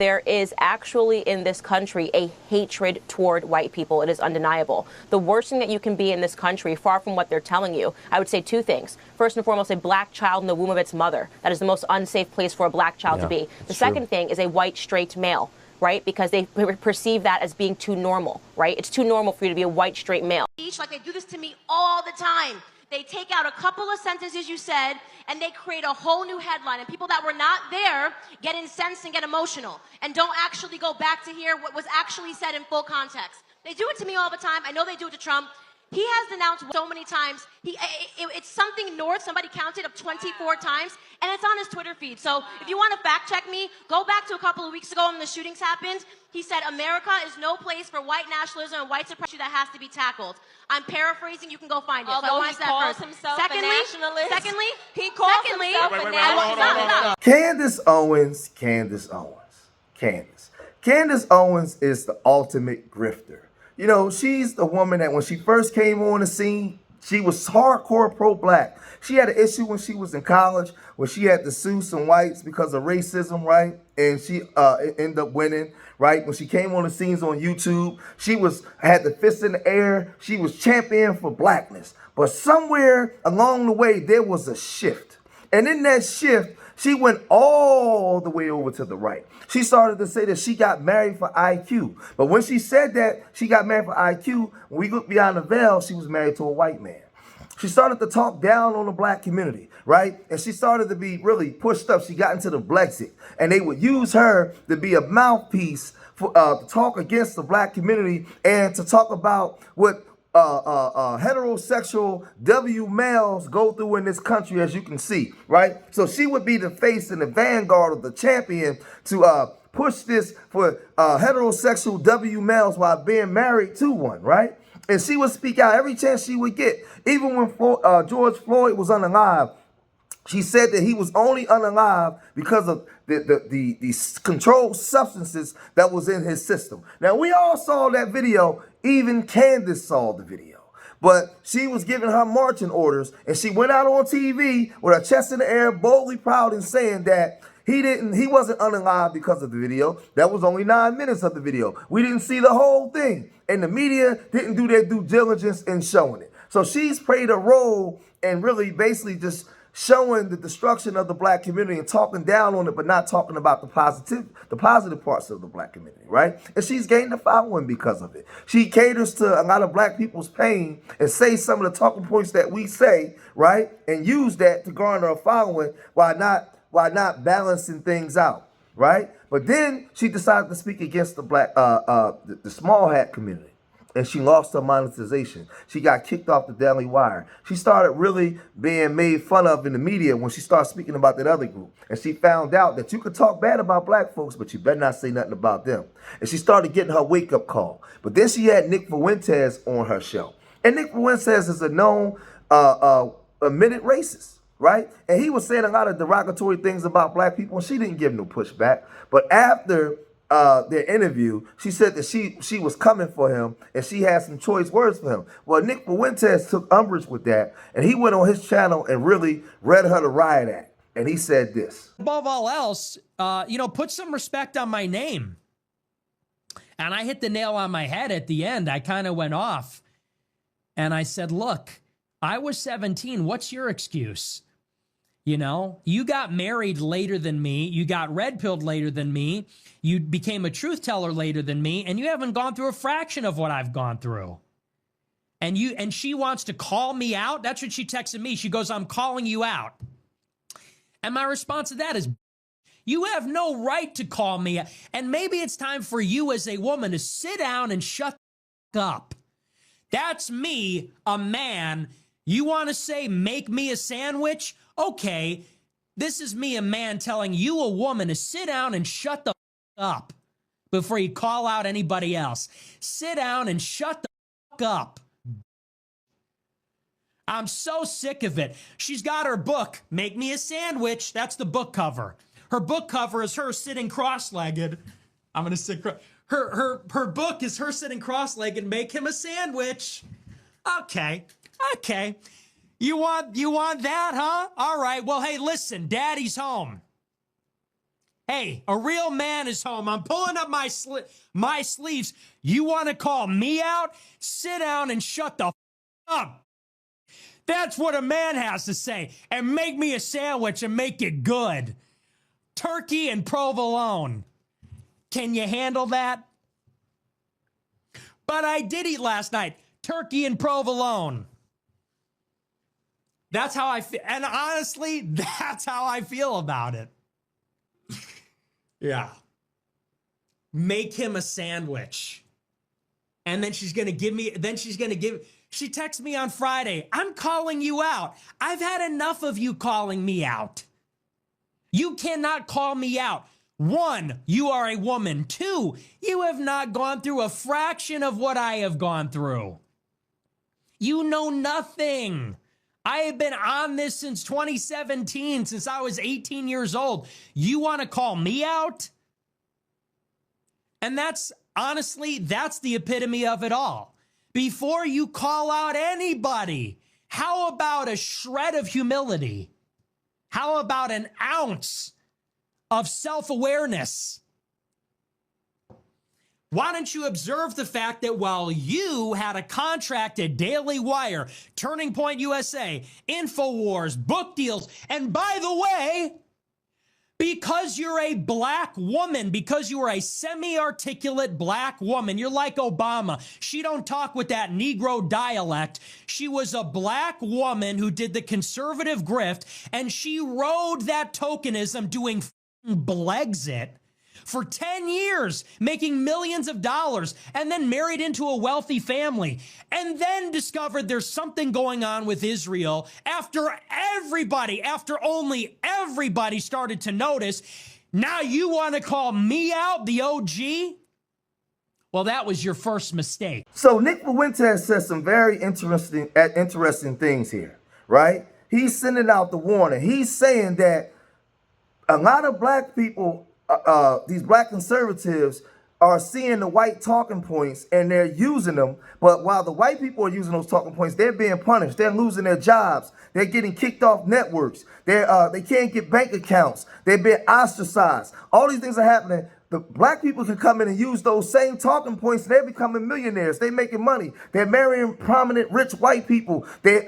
There is actually in this country a hatred toward white people. It is undeniable. The worst thing that you can be in this country, far from what they're telling you, I would say two things. First and foremost, a black child in the womb of its mother. That is the most unsafe place for a black child to be. The second thing is a white straight male, right? Because they perceive that as being too normal, right? It's too normal for you to be a white straight male. Like they do this to me all the time. They take out a couple of sentences you said, and they create a whole new headline. And people that were not there get incensed and get emotional and don't actually go back to hear what was actually said in full context. They do it to me all the time. I know they do it to Trump. He has denounced so many times. It's something north, somebody counted, of 24 times, and it's on his Twitter feed. So if you want to fact check me, go back to a couple of weeks ago when the shootings happened. He said, America is no place for white nationalism and white supremacy that has to be tackled. I'm paraphrasing. You can go find it. Although he calls himself a nationalist. Secondly, he calls himself a nationalist. Candice Owens is the ultimate grifter. You know, she's the woman that when she first came on the scene, she was hardcore pro-black. She had an issue when she was in college where she had to sue some whites because of racism, right? And she ended up winning, right? When she came on the scenes on YouTube, she had the fist in the air. She was champion for blackness. But somewhere along the way, there was a shift. And in that shift, she went all the way over to the right. She started to say that she got married for IQ. But when she said that she got married for IQ, when we look beyond the veil, she was married to a white man. She started to talk down on the black community, right? And she started to be really pushed up. She got into the Brexit. And they would use her to be a mouthpiece for, to talk against the black community and to talk about what heterosexual W males go through in this country, as you can see, right? So she would be the face and the vanguard of the champion to push this for heterosexual W males while being married to one, right? And she would speak out every chance she would get. Even when George Floyd was unalive, she said that he was only unalive because of the controlled substances that was in his system. Now, we all saw that video. Even Candice saw the video. But she was giving her marching orders, and she went out on TV with her chest in the air, boldly proud and saying that he wasn't unalive because of the video. That was only 9 minutes of the video. We didn't see the whole thing. And the media didn't do their due diligence in showing it. So she's played a role in really basically just showing the destruction of the black community and talking down on it, but not talking about the positive parts of the black community, right? And she's gained a following because of it. She caters to a lot of black people's pain and say some of the talking points that we say, right? And use that to garner a following while not balancing things out, right? But then she decided to speak against the the small hat community. And she lost her monetization. She got kicked off the Daily Wire. She started really being made fun of in the media when she started speaking about that other group. And she found out that you could talk bad about black folks, but you better not say nothing about them. And she started getting her wake-up call. But then she had Nick Fuentes on her show. And Nick Fuentes is a known admitted racist, right? And he was saying a lot of derogatory things about black people, and she didn't give no pushback. But after their interview, she said that she was coming for him and she had some choice words for him. Well, Nick Fuentes took umbrage with that, and he went on his channel and really read her the riot act. And he said this. Above all else, put some respect on my name. And I hit the nail on my head at the end. I kind of went off. And I said, look, I was 17. What's your excuse? You know, you got married later than me. You got red-pilled later than me. You became a truth teller later than me. And you haven't gone through a fraction of what I've gone through. And she wants to call me out. That's what she texted me. She goes, I'm calling you out. And my response to that is, you have no right to call me out. And maybe it's time for you as a woman to sit down and shut up. That's me, a man. You want to say, make me a sandwich? Okay, this is me, a man, telling you, a woman, to sit down and shut the up before you call out anybody else. Sit down and shut the up. I'm so sick of it. She's got her book, Make Me a Sandwich. That's the book cover. Her book cover is her sitting cross-legged. I'm going to sit her book is her sitting cross-legged, make him a sandwich. Okay. You want that, huh? All right. Well, hey, listen, Daddy's home. Hey, a real man is home. I'm pulling up my sleeves. You want to call me out? Sit down and shut the up. That's what a man has to say. And make me a sandwich and make it good. Turkey and provolone. Can you handle that? But I did eat last night. Turkey and provolone. That's how I feel. And honestly, that's how I feel about it. Yeah. Make him a sandwich. And then she's going to give me, she texts me on Friday, I'm calling you out. I've had enough of you calling me out. You cannot call me out. 1, you are a woman. 2, you have not gone through a fraction of what I have gone through. You know nothing. I have been on this since 2017, since I was 18 years old. You want to call me out? And that's, honestly, that's the epitome of it all. Before you call out anybody, how about a shred of humility? How about an ounce of self-awareness? Why don't you observe the fact that while you had a contract at Daily Wire, Turning Point USA, InfoWars, book deals, and by the way, because you're a black woman, because you are a semi-articulate black woman, you're like Obama. She don't talk with that Negro dialect. She was a black woman who did the conservative grift, and she rode that tokenism doing Blexit for 10 years, making millions of dollars, and then married into a wealthy family, and then discovered there's something going on with Israel after only everybody started to notice. Now you want to call me out, the OG? Well, that was your first mistake. So Nick Fuentes says some very interesting things here, right? He's sending out the warning. He's saying that a lot of black people, these black conservatives, are seeing the white talking points and they're using them. But while the white people are using those talking points, they're being punished. They're losing their jobs. They're getting kicked off networks. They can't get bank accounts. They're being ostracized. All these things are happening. The black people can come in and use those same talking points, and they're becoming millionaires. They're making money. They're marrying prominent, rich white people. They're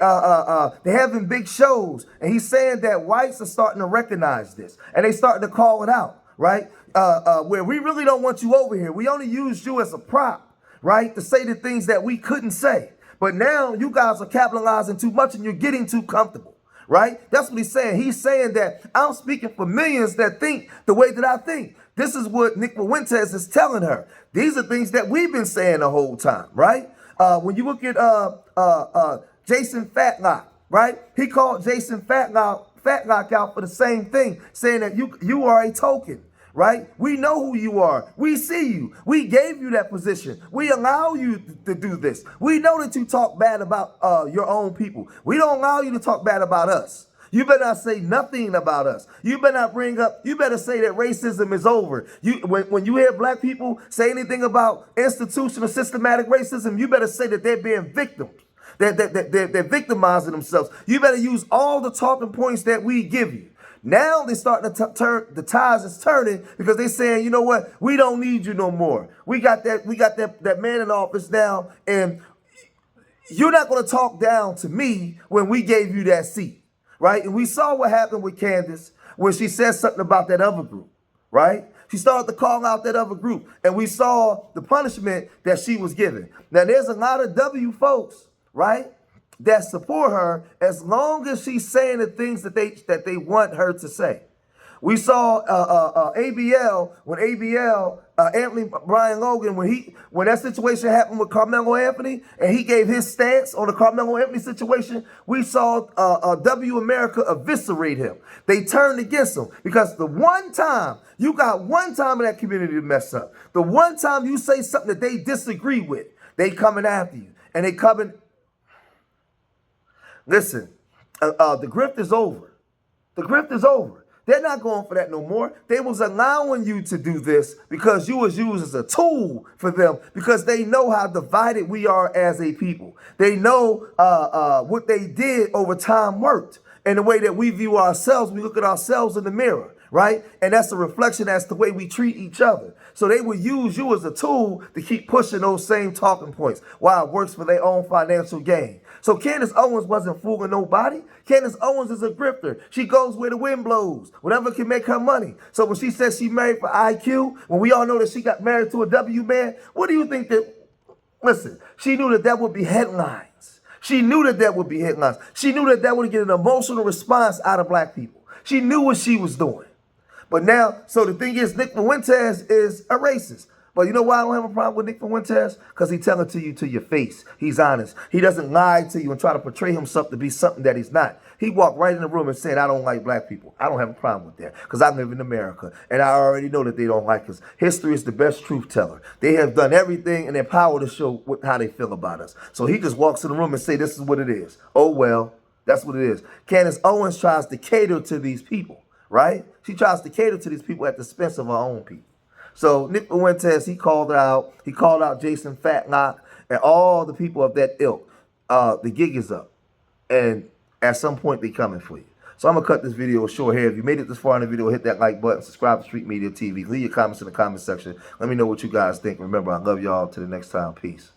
having big shows. And he's saying that whites are starting to recognize this, and they starting to call it out, right? Where we really don't want you over here. We only used you as a prop, right, to say the things that we couldn't say. But now you guys are capitalizing too much, and you're getting too comfortable, right? That's what he's saying. He's saying that I'm speaking for millions that think the way that I think. This is what Nick Fuentes is telling her. These are things that we've been saying the whole time, right? When you look at Jason Fatlock, right? He called Jason Fatlock out for the same thing, saying that you are a token, right? We know who you are. We see you. We gave you that position. We allow you to do this. We know that you talk bad about your own people. We don't allow you to talk bad about us. You better not say nothing about us. You better not you better say that racism is over. When you hear black people say anything about institutional systematic racism, you better say that they're being victims. They're victimizing themselves. You better use all the talking points that we give you. Now they're starting to turn, the tides is turning because they're saying, you know what, we don't need you no more. We got that man in office now, and you're not going to talk down to me when we gave you that seat. Right? And we saw what happened with Candice when she said something about that other group, right? She started to call out that other group, and we saw the punishment that she was given. Now, there's a lot of W folks, right, that support her as long as she's saying the things that they want her to say. We saw ABL, Anthony Brian Logan, when that situation happened with Carmelo Anthony, and he gave his stance on the Carmelo Anthony situation, we saw W America eviscerate him. They turned against him because the one time, you got one time in that community to mess up. The one time you say something that they disagree with, they coming after you. And they coming, listen, the grift is over. The grift is over. They're not going for that no more. They was allowing you to do this because you was used as a tool for them because they know how divided we are as a people. They know what they did over time worked. And the way that we view ourselves, we look at ourselves in the mirror, right? And that's a reflection as to the way we treat each other. So they will use you as a tool to keep pushing those same talking points while it works for their own financial gain. So Candace Owens wasn't fooling nobody. Candace Owens is a grifter. She goes where the wind blows, whatever can make her money. So when she says she married for IQ, when we all know that she got married to a W man, what do you think that, listen, she knew that would be headlines. She knew that would be headlines. She knew that would get an emotional response out of black people. She knew what she was doing. But now, so the thing is, Nick Fuentes is a racist. But you know why I don't have a problem with Nick Fuentes? Because he telling to you to your face. He's honest. He doesn't lie to you and try to portray himself to be something that he's not. He walked right in the room and said, I don't like black people. I don't have a problem with that because I live in America. And I already know that they don't like us. History is the best truth teller. They have done everything in their power to show how they feel about us. So he just walks in the room and say, this is what it is. Oh, well, that's what it is. Candace Owens tries to cater to these people, right? She tries to cater to these people at the expense of her own people. So Nick Fuentes, he called her out. He called out Jason Fatlock and all the people of that ilk. The gig is up. And at some point, they coming for you. So I'm going to cut this video short here. If you made it this far in the video, hit that like button. Subscribe to Street Media TV. Leave your comments in the comment section. Let me know what you guys think. Remember, I love y'all. Till the next time. Peace.